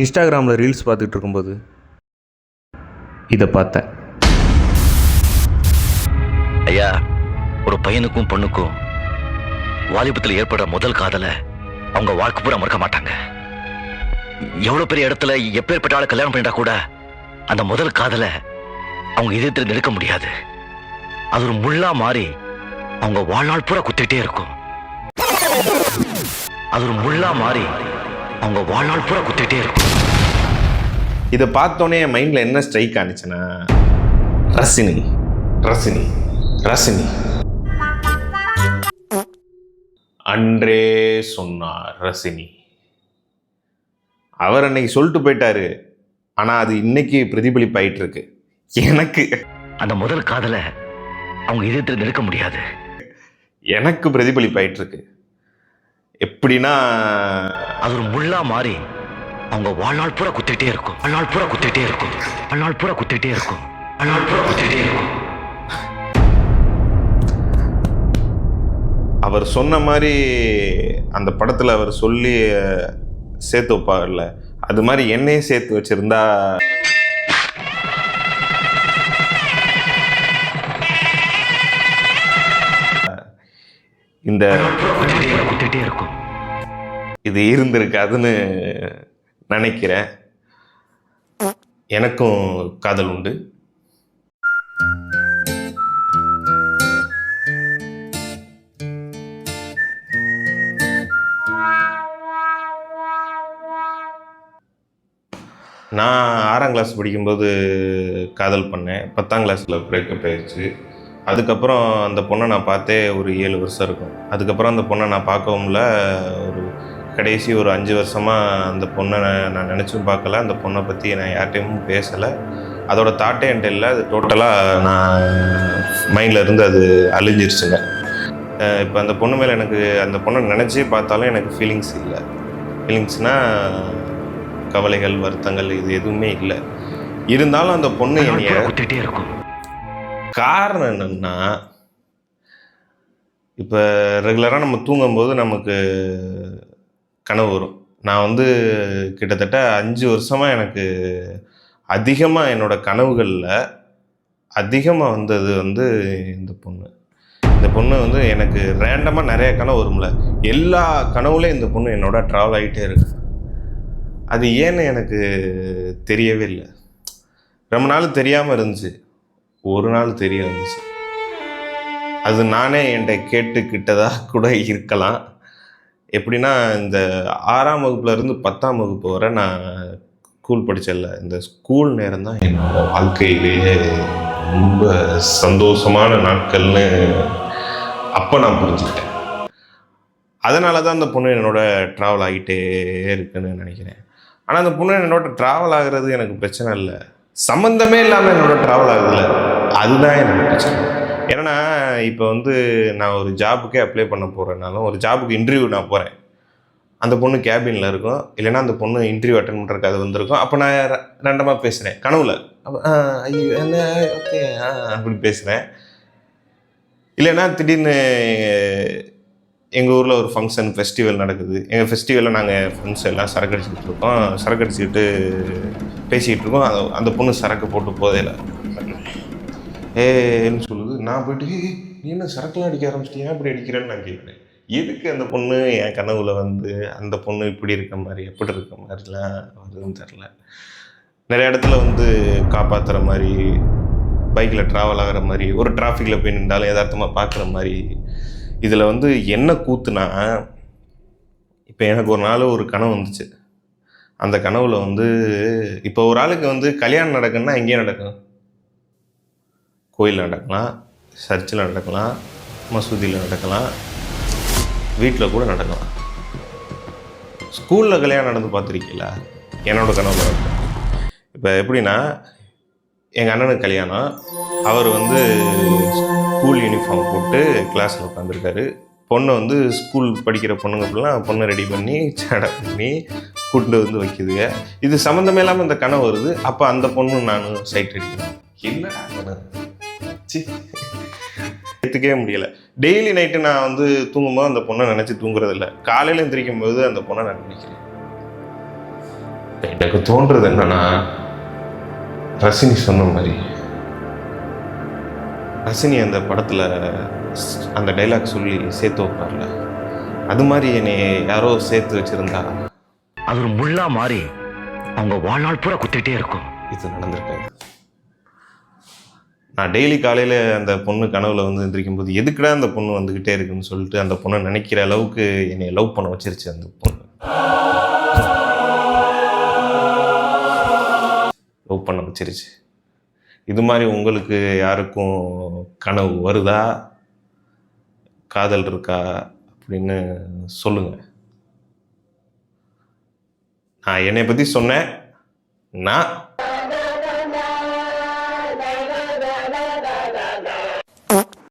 இன்ஸ்டாகிராமில் ரீல்ஸ் பார்த்துட்டு இருக்கும்போது இதை பார்த்தேன். ஐயா, ஒரு பையனுக்கும் பொண்ணுக்கும் வாலிபத்தில் ஏற்படுற முதல் காதலை அவங்க வாழ்க்கை பூரா மறக்க மாட்டாங்க. எவ்வளவு பெரிய இடத்துல எப்பேற்பட்ட ஆளை கல்யாணம் பண்ணிட்டா கூட அந்த முதல் காதலை அவங்க இதயத்தில் நெருக்க முடியாது. அது ஒரு முள்ளா மாறி அவங்க வாழ்நாள் பூரா குத்திட்டே இருக்கும். அது ஒரு முள்ளா மாறி அவங்க வாழ்நாள் பூரா குத்திட்டே இருக்கும். இதை பார்த்தோன்னே என் மைண்டில் என்ன ஸ்ட்ரைக் ஆனிச்சுன்னா, ரசினி ரசினி ரசினி அன்றே சொன்னார் ரசினி. அவர் அன்னைக்கு சொல்லிட்டு போயிட்டாரு, ஆனால் அது இன்னைக்கு பிரதிபலிப்பாயிட்டு இருக்கு எனக்கு. அந்த முதல் காதலை அவங்க இதயத்தில் நெருக்க முடியாது. எனக்கு பிரதிபலிப்பாயிட்டு இருக்கு. எப்படின்னா, அது ஒரு முள்ளா மாறி அவங்க வாழ்நாள் பூரா குத்திட்டே இருக்கும். வாழ்நாள் பூரா குத்திட்டே இருக்கும். வாழ்நாள் பூரா குத்திட்டே இருக்கும். வாழ்நாள் பூரா குத்திட்டே இருக்கும். அவர் சொன்ன மாதிரி அந்த படத்தில் அவர் சொல்லி சேர்த்து வைப்பார்ல, அது மாதிரி என்னையும் சேர்த்து வச்சிருந்தா இந்த குத்திட்டே இருக்கும். இது இருந்திருக்காதுன்னு நினைக்கிறேன். எனக்கும் காதல் உண்டு. நான் 6ஆம் கிளாஸ் படிக்கும்போது காதல் பண்ணேன். 10ஆம் கிளாஸில் பிரேக்கப் ஆயிடுச்சு. அதுக்கப்புறம் அந்த பொண்ணை நான் பார்த்தே ஒரு 7 வருஷம் இருக்கும். அதுக்கப்புறம் அந்த பொண்ணை நான் பார்க்கவும் இல்லை. ஒரு கடைசி ஒரு 5 வருஷமாக அந்த பொண்ணை நான் நினச்சும் பார்க்கல. அந்த பொண்ணை பற்றி நான் யார்கிட்டையும் பேசலை. அதோட தாட்டே என்கிட்ட இல்லை. அது டோட்டலாக நான் மைண்டில் இருந்து அது அழிஞ்சிருச்சுங்க. இப்போ அந்த பொண்ணு மேலே எனக்கு, அந்த பொண்ணை நினச்சி பார்த்தாலும் எனக்கு ஃபீலிங்ஸ் இல்லை. ஃபீலிங்ஸ்னால் கவலைகள், வருத்தங்கள், இது எதுவுமே இல்லை. இருந்தாலும் அந்த பொண்ணு என்னைய குத்திட்டே இருக்கும். காரணம் என்னன்னா, இப்போ ரெகுலராக நம்ம தூங்கும்போது நமக்கு கனவு வரும். நான் கிட்டத்தட்ட 5 வருஷமாக எனக்கு அதிகமாக என்னோட கனவுகளில் அதிகமாக வந்தது இந்த பொண்ணு. இந்த பொண்ணு எனக்கு ரேண்டமாக நிறைய கனவு வரும்ல, எல்லா கனவுலையும் இந்த பொண்ணு என்னோட ட்ராவல் ஆகிட்டே இருக்கு. அது ஏன்னு எனக்கு தெரியவே இல்லை. ரொம்ப நாள் தெரியாமல் இருந்துச்சு. ஒரு நாள் தெரிய வந்துச்சு. அது நானே என்கிட்ட கேட்டுக்கிட்டதாக கூட இருக்கலாம். எப்படின்னா, இந்த 6ஆம் வகுப்புலேருந்து 10ஆம் வகுப்பு வரை நான் ஸ்கூல் படித்ததில்ல. இந்த ஸ்கூல் நேரம் தான் என்னோட வாழ்க்கையிலேயே ரொம்ப சந்தோஷமான நாட்கள்னு அப்போ நான் புரிஞ்சுக்கிட்டேன். அதனால தான் அந்த பொண்ணு என்னோட ட்ராவல் ஆகிட்டே இருக்குன்னு நினைக்கிறேன். ஆனால் அந்த பொண்ணு என்னோட ட்ராவல் ஆகிறது எனக்கு பிரச்சனை இல்லை. சம்மந்தமே இல்லாமல் என்னோட ட்ராவல் ஆகுதுல்ல, அதுதான் எனக்கு பிரச்சனை. ஏன்னா இப்போ நான் ஒரு ஜாபுக்கே அப்ளை பண்ண போகிறேன்னாலும், ஒரு ஜாபுக்கு இன்டர்வியூ நான் போகிறேன், அந்த பொண்ணு கேபினில் இருக்கும். இல்லைன்னா அந்த பொண்ணு இன்டர்வியூ அட்டன் பண்ணுறதுக்கு அது வந்திருக்கும். அப்போ நான் ரெண்டமாக பேசுகிறேன் கனவுல. அப்போ ஐயோ என்ன ஓகே அப்படி பேசுகிறேன். இல்லைன்னா திடீர்னு எங்கள் ஊரில் ஒரு ஃபங்க்ஷன், ஃபெஸ்டிவல் நடக்குது. எங்கள் ஃபெஸ்டிவலில் நாங்கள் ஃப்ரெண்ட்ஸ் எல்லாம் சரக்கு அடிச்சுக்கிட்டு இருக்கோம். சரக்கு அடிச்சுக்கிட்டு பேசிக்கிட்டு இருக்கோம். அந்த பொண்ணு சரக்கு போட்டு போதையில ஏன்னு சொல்லுது. நான் போயிட்டு, நீ என்ன சரக்குலாம் அடிக்க ஆரம்பிச்சிட்டியா, இப்படி அடிக்கிறேன்னு நான் கேட்குறேன். எதுக்கு அந்த பொண்ணு என் கனவுல அந்த பொண்ணு இப்படி இருக்க மாதிரி, எப்படி இருக்க மாதிரிலாம் வருதுன்னு தெரில. நிறைய இடத்துல காப்பாற்றுற மாதிரி, பைக்கில் ட்ராவல் ஆகிற மாதிரி, ஒரு டிராஃபிக்கில் போய் நின்றாலும் யதார்த்தமாக பார்க்குற மாதிரி. இதில் என்ன கூத்துனா, இப்போ எனக்கு ஒரு நாள் ஒரு கனவு வந்துச்சு. அந்த கனவுல இப்போ ஒரு ஆளுக்கு கல்யாணம் நடக்குன்னா எங்கேயும் நடக்கும். கோயிலில் நடக்கலாம், சர்ச்சில் நடக்கலாம், மசூதியில் நடக்கலாம், வீட்டில் கூட நடக்கலாம். ஸ்கூலில் கல்யாணம் நடந்து பார்த்துருக்கீங்களா? என்னோட கனவுல நடக்கும். இப்போ எப்படின்னா, எங்கள் அண்ணனுக்கு கல்யாணம். அவர் ஸ்கூல் யூனிஃபார்ம் போட்டு கிளாஸில் உட்காந்துருக்காரு. பொண்ணை ஸ்கூல் படிக்கிற பொண்ணுங்க அப்படிலாம் பொண்ணை ரெடி பண்ணி சடை பண்ணி கூட்டு வைக்குதுங்க. இது சம்மந்தமே இல்லாமல் இந்த கனவு வருது. அப்போ அந்த பொண்ணு நானும் சைட் அடிக்கிறேன். என்னடா கனவு ஏற்றுக்கவே முடியலை. டெய்லி நைட்டு நான் தூங்கும்போது அந்த பொண்ணை நினச்சி தூங்குறதில்ல. காலையில் எந்திரிக்கும் போது அந்த பொண்ணை நான் நினைக்கிறேன். எனக்கு தோன்றது என்னன்னா, ரசினி சொன்ன மாதிரி, ரசினி அந்த படத்தில் அந்த டைலாக் சொல்லி சேர்த்து வைப்பார்ல, அது மாதிரி என்னை யாரோ சேர்த்து வச்சிருந்தா அது ஒரு முள்ளா மாறி அவங்க வாழ்நாள் பூரா குத்திட்டே இருக்கும். இது நடந்திருக்காது. நான் டெய்லி காலையில் அந்த பொண்ணு கனவுல வந்து எந்திரிக்கும் போது எதுக்குடா அந்த பொண்ணு வந்துக்கிட்டே இருக்குன்னு சொல்லிட்டு அந்த பொண்ணை நினைக்கிற அளவுக்கு என்னை லவ் பண்ண வச்சிருச்சு அந்த பொண்ணு. லவ் பண்ண வச்சிருச்சு. இது மாதிரி உங்களுக்கு யாருக்கும் கனவு வருதா, காதல் இருக்கா அப்படின்னு சொல்லுங்கள். நான் என்னை பற்றி சொன்னேன். நான்